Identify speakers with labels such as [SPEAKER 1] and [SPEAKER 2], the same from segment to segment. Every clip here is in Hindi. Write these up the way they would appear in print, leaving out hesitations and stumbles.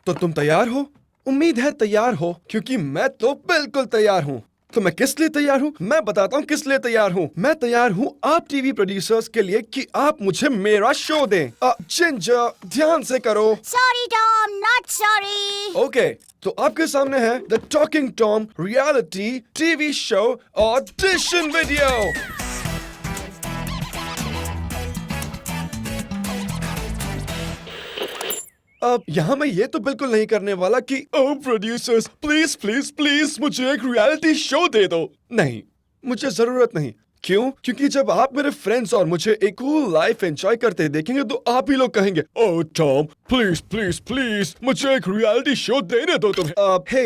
[SPEAKER 1] तो तुम तैयार हो? उम्मीद है तैयार हो, क्योंकि मैं तो बिल्कुल तैयार हूँ। तो मैं किस लिए तैयार हूँ? मैं बताता हूँ किस लिए तैयार हूँ। मैं तैयार हूँ आप टीवी प्रोड्यूसर्स के लिए कि आप मुझे मेरा शो दें। जिंजर, ध्यान से करो।
[SPEAKER 2] Sorry, Tom, not sorry.
[SPEAKER 1] Okay, तो आपके सामने है the talking Tom reality TV show audition video. अब यहाँ मैं ये तो बिल्कुल नहीं करने वाला कि ओह प्रोड्यूसर्स प्लीज प्लीज प्लीज मुझे एक रियलिटी शो दे दो। नहीं, मुझे जरूरत नहीं। क्यों? क्योंकि जब आप मेरे फ्रेंड्स और मुझे एक कूल लाइफ एंजॉय करते देखेंगे तो आप ही लोग कहेंगे ओह टॉम प्लीज प्लीज प्लीज मुझे एक रियलिटी शो देने दो तुम्हें। हे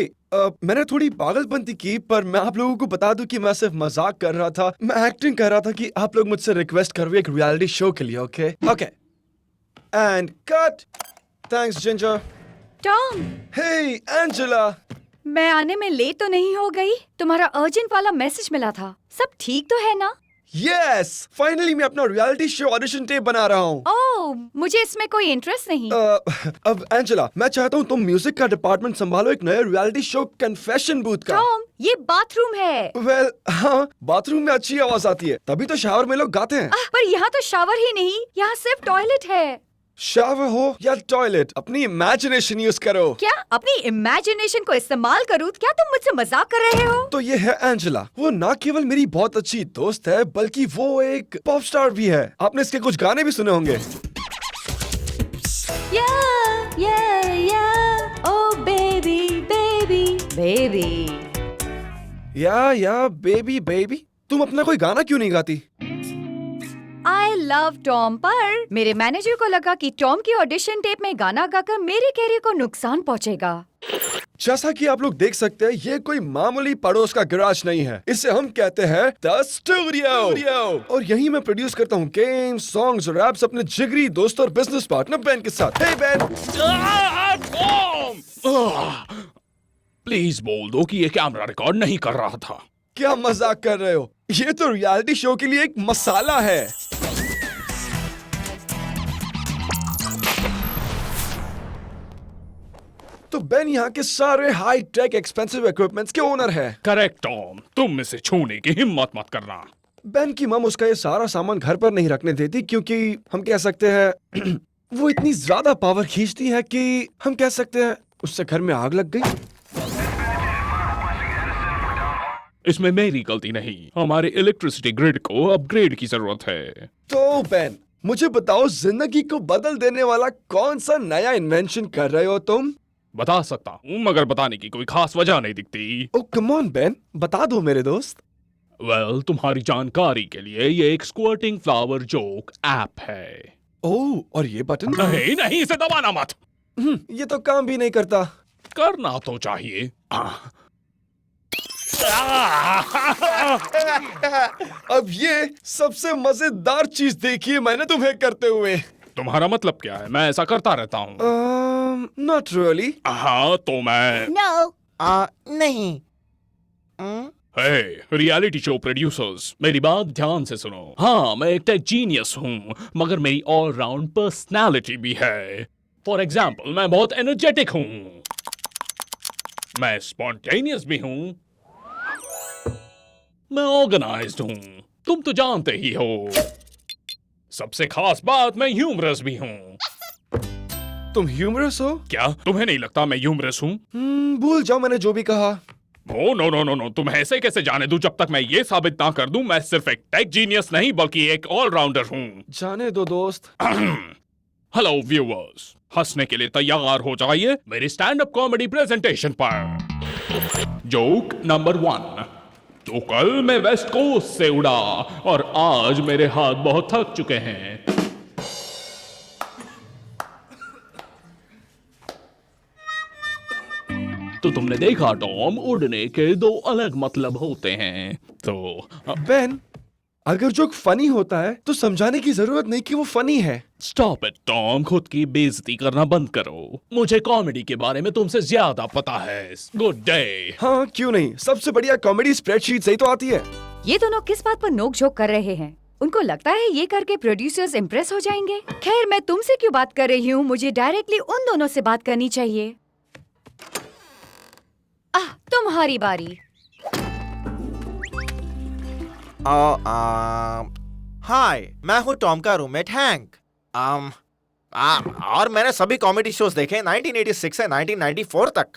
[SPEAKER 1] मैंने थोड़ी पागलपंती की, पर मैं आप लोगों को बता दूं कि मैं सिर्फ मजाक कर रहा था। मैं एक्टिंग कर रहा था कि आप लोग मुझसे रिक्वेस्ट करो एक रियलिटी शो के लिए। Okay okay and cut. Thanks Ginger.
[SPEAKER 3] Tom,
[SPEAKER 1] hey Angela.
[SPEAKER 3] मैं आने में लेट तो नहीं हो गई? तुम्हारा अर्जेंट वाला मैसेज मिला था। सब ठीक तो है ना?
[SPEAKER 1] यस, फाइनली मैं अपना रियलिटी शो ऑडिशन टेप बना रहा हूँ।
[SPEAKER 3] ओह, मुझे इसमें कोई इंटरेस्ट नहीं।
[SPEAKER 1] अब एंजेला, मैं चाहता हूँ तुम म्यूजिक का डिपार्टमेंट संभालो एक नए रियलिटी शो कन्फेशन बूथ का।
[SPEAKER 3] टॉम, ये बाथरूम है।
[SPEAKER 1] वेल, हाँ, बाथरूम में अच्छी आवाज आती है, तभी तो शावर में लोग गाते हैं।
[SPEAKER 3] पर यहाँ तो शावर ही नहीं, यहाँ सिर्फ टॉयलेट है।
[SPEAKER 1] शावर हो या टॉयलेट, अपनी इमेजिनेशन यूज करो।
[SPEAKER 3] क्या अपनी इमेजिनेशन को इस्तेमाल करूँ? क्या तुम मुझसे मजाक कर रहे हो?
[SPEAKER 1] तो ये है एंजेला। वो ना केवल मेरी बहुत अच्छी दोस्त है, बल्कि वो एक पॉप स्टार भी है। आपने इसके कुछ गाने भी सुने होंगे।
[SPEAKER 3] Oh baby, baby, baby.
[SPEAKER 1] या बेबी बेबी। तुम अपना कोई गाना क्यों नहीं गाती?
[SPEAKER 3] I love टॉम, पर मेरे मैनेजर को लगा कि टॉम की ऑडिशन टेप में गाना गाकर मेरे कैरियर को नुकसान पहुंचेगा।
[SPEAKER 1] जैसा कि आप लोग देख सकते हैं, ये कोई मामूली पड़ोस का गैराज नहीं है। इसे हम कहते हैं द स्टूडियो। और यहीं मैं प्रोड्यूस करता हूँ गेम्स, सॉन्ग्स और रैप्स अपने जिगरी दोस्त और बिजनेस पार्टनर बेन के साथ। हे बेन।
[SPEAKER 4] प्लीज बोल दो कि ये कैमरा रिकॉर्ड नहीं कर रहा था।
[SPEAKER 1] क्या मजाक कर रहे हो? ये तो रियलिटी शो के लिए एक मसाला है। तो बेन यहाँ के सारे हाई टेक एक्सपेंसिव इक्विपमेंट्स के ओनर है।
[SPEAKER 4] करेक्ट टॉम, तुम इसे छूने की हिम्मत मत करना।
[SPEAKER 1] बेन की मम उसका ये सारा सामान घर पर नहीं रखने देती, क्योंकि हम कह सकते हैं वो इतनी ज्यादा पावर खींचती है कि हम कह सकते हैं उससे घर में आग लग गई।
[SPEAKER 4] इसमें मेरी गलती नहीं, हमारे इलेक्ट्रिसिटी ग्रिड को अपग्रेड की जरूरत है।
[SPEAKER 1] तो बेन, मुझे बताओ जिंदगी को बदल देने वाला कौन सा नया इन्वेंशन कर रहे हो तुम?
[SPEAKER 4] बता सकता हूँ, मगर बताने की कोई खास वजह नहीं दिखती।
[SPEAKER 1] ओ कम ऑन बेन, बता दो मेरे दोस्त।
[SPEAKER 4] वेल, तुम्हारी जानकारी के लिए ये एक स्क्वर्टिंग फ्लावर जोक ऐप है।
[SPEAKER 1] ओह, और ये बटन?
[SPEAKER 4] नहीं नहीं, इसे दबाना मत।
[SPEAKER 1] ये तो काम भी नहीं करता।
[SPEAKER 4] करना तो चाहिए।
[SPEAKER 1] अब ये सबसे मजेदार चीज देखी है मैंने तुम्हें करते हुए।
[SPEAKER 4] तुम्हारा मतलब क्या है? मैं ऐसा करता रहता हूँ।
[SPEAKER 1] Not really.
[SPEAKER 4] हाँ तो मैं
[SPEAKER 2] No.
[SPEAKER 5] नहीं।
[SPEAKER 4] हे रियलिटी शो प्रोड्यूसर्स, मेरी बात ध्यान से सुनो। हाँ, मैं एक टेक जीनियस हूँ, मगर मेरी ऑल राउंड पर्सनालिटी भी है। फॉर एग्जाम्पल, मैं बहुत एनर्जेटिक हूँ, मैं स्पॉन्टेनियस भी हूँ, मैं ऑर्गेनाइज्ड हूँ, तुम तो जानते ही हो। सबसे खास बात, मैं ह्यूमरस भी हूँ।
[SPEAKER 1] तुम ह्यूमरस हो?
[SPEAKER 4] क्या तुम्हें नहीं लगता मैं ह्यूमरस हूँ?
[SPEAKER 1] भूल जाओ मैंने जो भी कहा।
[SPEAKER 4] Oh no no no no, तुम ऐसे कैसे जाने दूं जब तक मैं ये साबित ना कर दूं मैं सिर्फ एक टेक जीनियस नहीं बल्कि एक ऑलराउंडर हूँ।
[SPEAKER 1] जाने दो दोस्त।
[SPEAKER 4] हेलो व्यूअर्स, हंसने के लिए तैयार हो जाइए मेरी स्टैंड अप कॉमेडी प्रेजेंटेशन पर। Joke number 1। तो कल मैं वेस्ट कोस्ट से उड़ा और आज मेरे हाथ बहुत थक चुके हैं। तो तुमने देखा टॉम, उड़ने के दो अलग मतलब होते हैं। तो
[SPEAKER 1] बेन, अगर जोक फनी होता है तो समझाने की जरूरत नहीं कि वो फनी है।
[SPEAKER 4] स्टॉप इट टॉम, खुद की बेइज्जती करना बंद करो। मुझे कॉमेडी के बारे में तुमसे ज्यादा पता है। Good day.
[SPEAKER 1] हाँ क्यों नहीं, सबसे बढ़िया कॉमेडी स्प्रेडशीट से ही तो आती है।
[SPEAKER 3] ये दोनों किस बात पर नोक झोंक कर रहे हैं? उनको लगता है ये करके प्रोड्यूसर्स इम्प्रेस हो जाएंगे। खैर, मैं तुमसे क्यों बात कर रही हूँ, मुझे डायरेक्टली उन दोनों से बात करनी चाहिए। तुम्हारी बारी।
[SPEAKER 5] हाय, मैं हूँ टॉम का रूममेट हैंक। और मैंने सभी कॉमेडी शोज देखे 1986 से 1994 तक।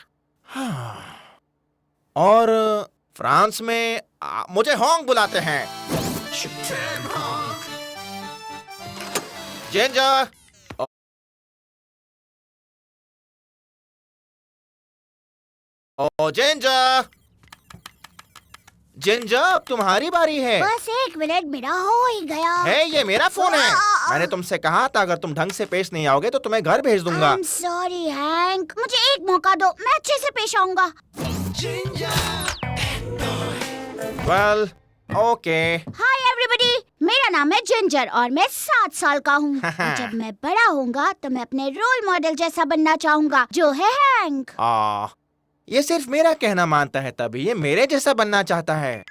[SPEAKER 5] और फ्रांस में मुझे होंग बुलाते हैं। जिंजर, ओ जिंजर, जिंजर, अब तुम्हारी बारी है।
[SPEAKER 2] बस 1 मिनट, मेरा हो ही गया।
[SPEAKER 5] है, ये मेरा फोन है। मैंने तुमसे कहा था अगर तुम ढंग से पेश नहीं आओगे तो तुम्हें घर भेज दूंगा।
[SPEAKER 2] I'm sorry, hang. मुझे एक मौका दो, मैं अच्छे से पेश आऊंगा।
[SPEAKER 5] Well, okay.
[SPEAKER 2] हाय एवरीबॉडी, मेरा नाम है जिंजर और मैं 7 साल का हूँ। और जब मैं बड़ा होऊंगा तो मैं अपने रोल मॉडल जैसा बनना चाहूंगा, जो है हैंक।
[SPEAKER 5] ये सिर्फ मेरा कहना मानता है, तभी ये मेरे जैसा बनना चाहता है।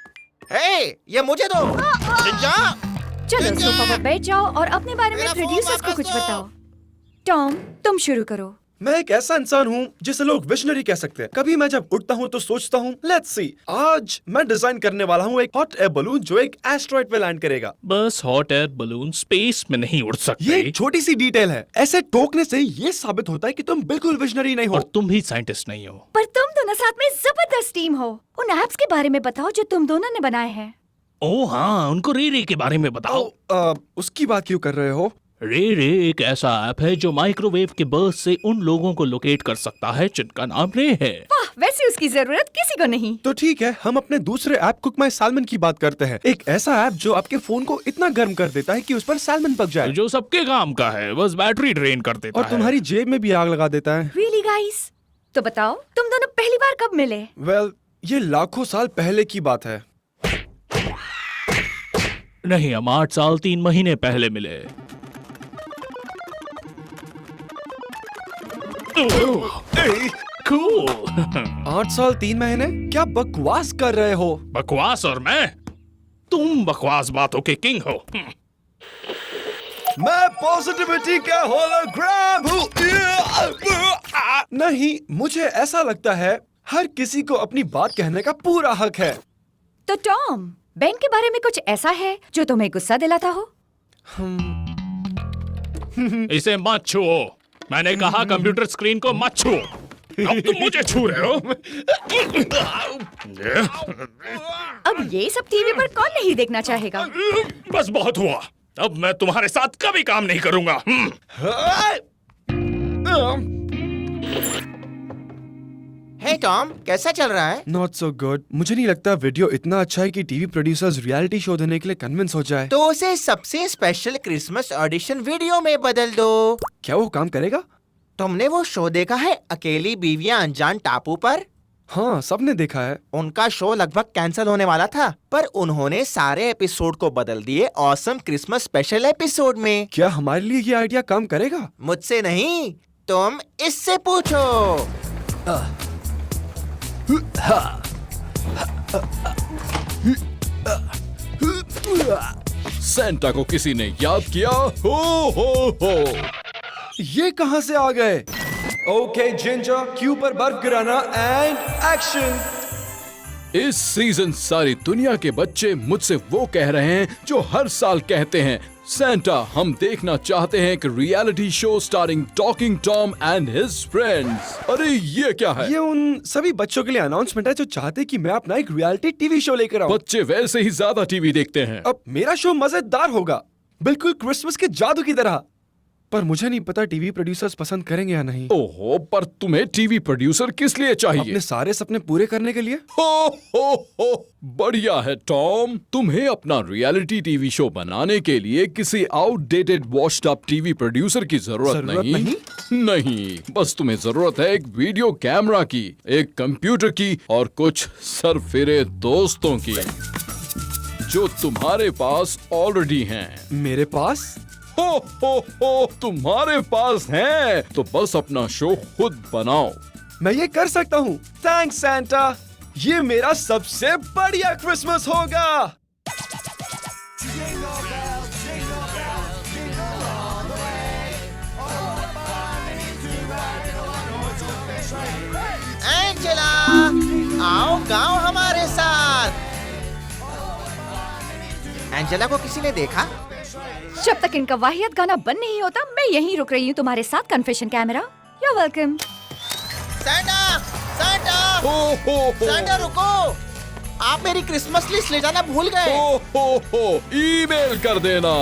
[SPEAKER 5] हे, ये मुझे दो। जिंजर,
[SPEAKER 3] चलो सोफा पर बैठ जाओ और अपने बारे में
[SPEAKER 5] मेरा फोन
[SPEAKER 3] प्रोड्यूसर्स को
[SPEAKER 5] वापस
[SPEAKER 3] कुछ
[SPEAKER 5] दो।
[SPEAKER 3] बताओ। टॉम, तुम शुरू करो।
[SPEAKER 1] मैं एक ऐसा इंसान हूँ जिसे लोग विजनरी कह सकते हैं। कभी मैं जब उठता हूँ तो सोचता हूँ, लेट्स सी, आज मैं डिजाइन करने वाला हूँ एक हॉट एयर बलून जो एक एस्ट्रॉइड पे लैंड करेगा।
[SPEAKER 4] बस हॉट एयर बलून स्पेस में नहीं उड़
[SPEAKER 1] ये
[SPEAKER 4] सकते।
[SPEAKER 1] एक छोटी सी डिटेल है। ऐसे टोकने से ये साबित होता है कि तुम बिल्कुल विजनरी नहीं
[SPEAKER 4] और
[SPEAKER 1] हो।
[SPEAKER 4] तुम भी साइंटिस्ट नहीं हो।
[SPEAKER 3] पर तुम दोनों साथ में जबरदस्त टीम हो। उन एप्स के बारे में बताओ जो तुम दोनों ने बनाए हैं।
[SPEAKER 4] ओह हाँ, उनको रे रे के बारे में बताओ।
[SPEAKER 1] उसकी बात क्यों कर रहे हो?
[SPEAKER 4] रे रे एक ऐसा ऐप है जो माइक्रोवेव के बर्स्ट से उन लोगों को लोकेट कर सकता है जिनका नाम रे है।
[SPEAKER 3] वाह, वैसे उसकी जरूरत किसी को नहीं।
[SPEAKER 1] तो ठीक है, हम अपने दूसरे ऐप कुक माय सैल्मन की बात करते हैं। एक ऐसा ऐप जो आपके फोन को इतना गर्म कर देता है कि उस पर सैल्मन पक जाए
[SPEAKER 4] जो सबके काम का है, बस बैटरी ड्रेन कर देता
[SPEAKER 1] और
[SPEAKER 4] है।
[SPEAKER 1] तुम्हारी जेब में भी आग लगा देता है।
[SPEAKER 3] Really guys? तो बताओ, तुम दोनों पहली बार कब मिले?
[SPEAKER 1] वेल, ये लाखों साल पहले की बात है।
[SPEAKER 4] नहीं, हम 8 साल 3 महीने पहले मिले। Cool.
[SPEAKER 1] 8 साल 3 महीने? क्या बकवास कर रहे हो?
[SPEAKER 4] बकवास और मैं? तुम बकवास बातों के किंग हो।
[SPEAKER 1] मैं पॉजिटिविटी का होलोग्राम हूँ। नहीं, मुझे ऐसा लगता है हर किसी को अपनी बात कहने का पूरा हक है।
[SPEAKER 3] तो टॉम, बेन के बारे में कुछ ऐसा है जो तुम्हें गुस्सा दिलाता हो?
[SPEAKER 4] इसे मत छुओ। मैंने कहा कंप्यूटर स्क्रीन को मत छुओ। अब तुम मुझे छू रहे हो।
[SPEAKER 3] अब ये सब टीवी पर कौन नहीं देखना चाहेगा?
[SPEAKER 4] बस बहुत हुआ। अब मैं तुम्हारे साथ कभी काम नहीं करूंगा।
[SPEAKER 5] हे टॉम, कैसा चल रहा है?
[SPEAKER 1] Not so good. मुझे नहीं लगता वीडियो इतना अच्छा है कि टीवी प्रोड्यूसर्स रियलिटी शो देने के लिए कन्विंस हो जाए।
[SPEAKER 5] तो उसे सबसे स्पेशल क्रिसमस ऑडिशन वीडियो में बदल दो।
[SPEAKER 1] क्या वो काम करेगा?
[SPEAKER 5] तुमने वो शो देखा है, अकेली बीवियां अनजान टापू पर?
[SPEAKER 1] हाँ, सबने देखा है।
[SPEAKER 5] उनका शो लगभग कैंसिल होने वाला था, पर उन्होंने सारे एपिसोड को बदल दिए ऑसम क्रिसमस स्पेशल एपिसोड में।
[SPEAKER 1] क्या हमारे लिए ये आइडिया काम करेगा?
[SPEAKER 5] मुझसे नहीं, तुम इससे पूछो।
[SPEAKER 6] सेंटा को किसी ने याद किया। हो
[SPEAKER 1] ये कहाँ से आ गए? ओके जिंजर, क्यू पर बर्फ गिराना एंड एक्शन।
[SPEAKER 6] इस सीजन सारी दुनिया के बच्चे मुझसे वो कह रहे हैं जो हर साल कहते हैं, सेंटा हम देखना चाहते हैं कि reality show starring talking Tom and his friends. अरे ये क्या है?
[SPEAKER 1] ये उन सभी बच्चों के लिए अनाउंसमेंट है जो चाहते कि मैं अपना एक रियलिटी टीवी शो लेकर आऊं।
[SPEAKER 6] बच्चे वैसे ही ज्यादा टीवी देखते हैं।
[SPEAKER 1] अब मेरा शो मजेदार होगा, बिल्कुल क्रिसमस के जादू की तरह। पर मुझे नहीं पता टीवी प्रोड्यूसर्स पसंद करेंगे या नहीं।
[SPEAKER 6] ओहो, पर तुम्हें टीवी प्रोड्यूसर किस लिए चाहिए?
[SPEAKER 1] अपने सारे सपने पूरे करने के लिए।
[SPEAKER 6] हो बढ़िया है टॉम। तुम्हें अपना रियलिटी टीवी शो बनाने के लिए किसी outdated washed up TV producer की जरूरत नहीं, बस तुम्हें जरूरत है एक वीडियो कैमरा की, एक कंप्यूटर की और कुछ सरफिरे दोस्तों की, जो तुम्हारे पास ऑलरेडी हैं।
[SPEAKER 1] मेरे पास?
[SPEAKER 6] हो तुम्हारे पास हैं, तो बस अपना शो खुद बनाओ।
[SPEAKER 1] मैं ये कर सकता हूँ। थैंक्स सैंटा, ये मेरा सबसे बढ़िया क्रिसमस होगा।
[SPEAKER 5] एंजेला, एंजेला को किसी ने देखा?
[SPEAKER 3] जब तक इनका वाहियात गाना बंद नहीं होता मैं यहीं रुक रही हूँ तुम्हारे साथ confession camera. You welcome.
[SPEAKER 5] Santa, Santa, Santa रुको, आप मेरी क्रिसमस लिस्ट ले जाना भूल गए।
[SPEAKER 6] ईमेल कर देना।